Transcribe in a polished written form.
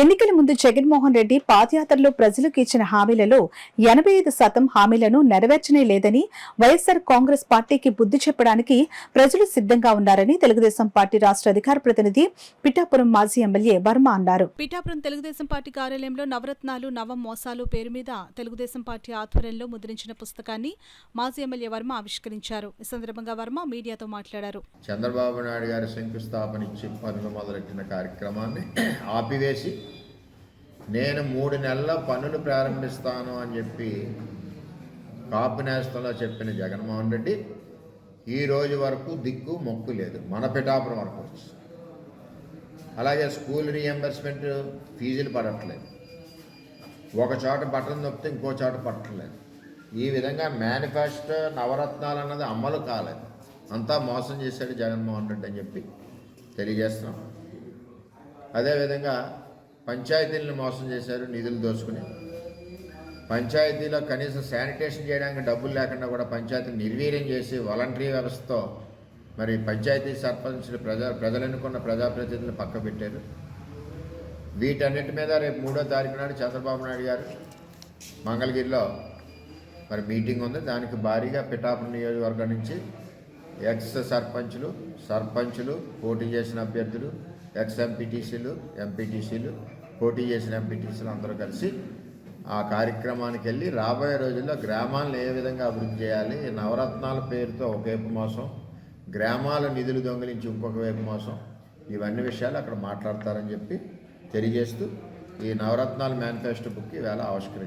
ఎన్నికల ముందు జగన్మోహన్ రెడ్డి పాదయాత్రలో ప్రజలకు ఇచ్చిన హామీలలో 85% హామీలను నెరవేర్చనే లేదని వైఎస్సార్ కాంగ్రెస్ పార్టీకి బుద్ధి చెప్పడానికి ప్రజలు సిద్ధంగా ఉన్నారని తెలుగుదేశం పార్టీ రాష్ట్ర అధికార ప్రతినిధి పిఠాపురం మాజీ ఎమ్మెల్యే వర్మ అన్నారు. పిఠాపురం తెలుగుదేశం పార్టీ కార్యాలయంలో నవరత్నాలు నవ మోసాలు పేరు మీద తెలుగుదేశం పార్టీ ఆధ్వర్యంలో ముద్రించిన పుస్తకాన్ని మాజీ ఎమ్మెల్యే వర్మ ఆవిష్కరించారు. ఈ సందర్భంగా వర్మ మీడియాతో మాట్లాడారు. చంద్రబాబు నాయుడు గారి శంకుస్థాపన ఇచ్చి పనులు మొదలెట్టిన కార్యక్రమాన్ని ఆపివేసి నేను 3 నెలల పనులు ప్రారంభిస్తాను అని చెప్పి కాపు నేస్తంలో చెప్పిన జగన్మోహన్ రెడ్డి ఈ రోజు వరకు దిక్కు మొక్కు లేదు. మన పిఠాపురం వరకు వచ్చి అలాగే స్కూల్ రీఎంబర్స్మెంట్ ఫీజులు పడట్లేదు. ఒక చోట బటన్ నొప్పితే ఇంకో చోట పట్టలేదు. ఈ విధంగా మేనిఫెస్టో నవరత్నాలు అన్నది అమలు కాలేదు. అంతా మోసం చేశాడు జగన్మోహన్ రెడ్డి అని చెప్పి తెలియజేస్తున్నాం. అదేవిధంగా పంచాయతీలను మోసం చేశారు. నిధులు దోచుకుని పంచాయతీలో కనీసం శానిటేషన్ చేయడానికి డబ్బులు లేకుండా కూడా పంచాయతీని నిర్వీర్యం చేసి వాలంటరీ వ్యవస్థతో మరి పంచాయతీ సర్పంచ్లు ప్రజలు ఎన్నుకున్న ప్రజాప్రతినిధులను పక్క పెట్టారు. వీటన్నిటి మీద రేపు 3వ తారీఖు నాడు చంద్రబాబు నాయుడు గారు మంగళగిరిలో మరి మీటింగ్ ఉంది. దానికి భారీగా పిఠాపురం నియోజకవర్గం నుంచి ఎక్స్ సర్పంచులు పోటీ చేసిన అభ్యర్థులు, ఎక్స్ ఎంపీటీసీలు పోటీ చేసిన ఎంపీటీసీలు అందరూ కలిసి ఆ కార్యక్రమానికి వెళ్ళి రాబోయే రోజుల్లో గ్రామాలను ఏ విధంగా అభివృద్ధి చేయాలి, నవరత్నాల పేరుతో ఒకవైపు మోసం, గ్రామాల నిధులు దొంగిలించి ఇంకొక వైపు మోసం, ఇవన్నీ విషయాలు అక్కడ మాట్లాడతారని చెప్పి తెలియజేస్తూ ఈ నవరత్నాల మేనిఫెస్టో బుక్ ఈవేళ ఆవిష్కరించారు.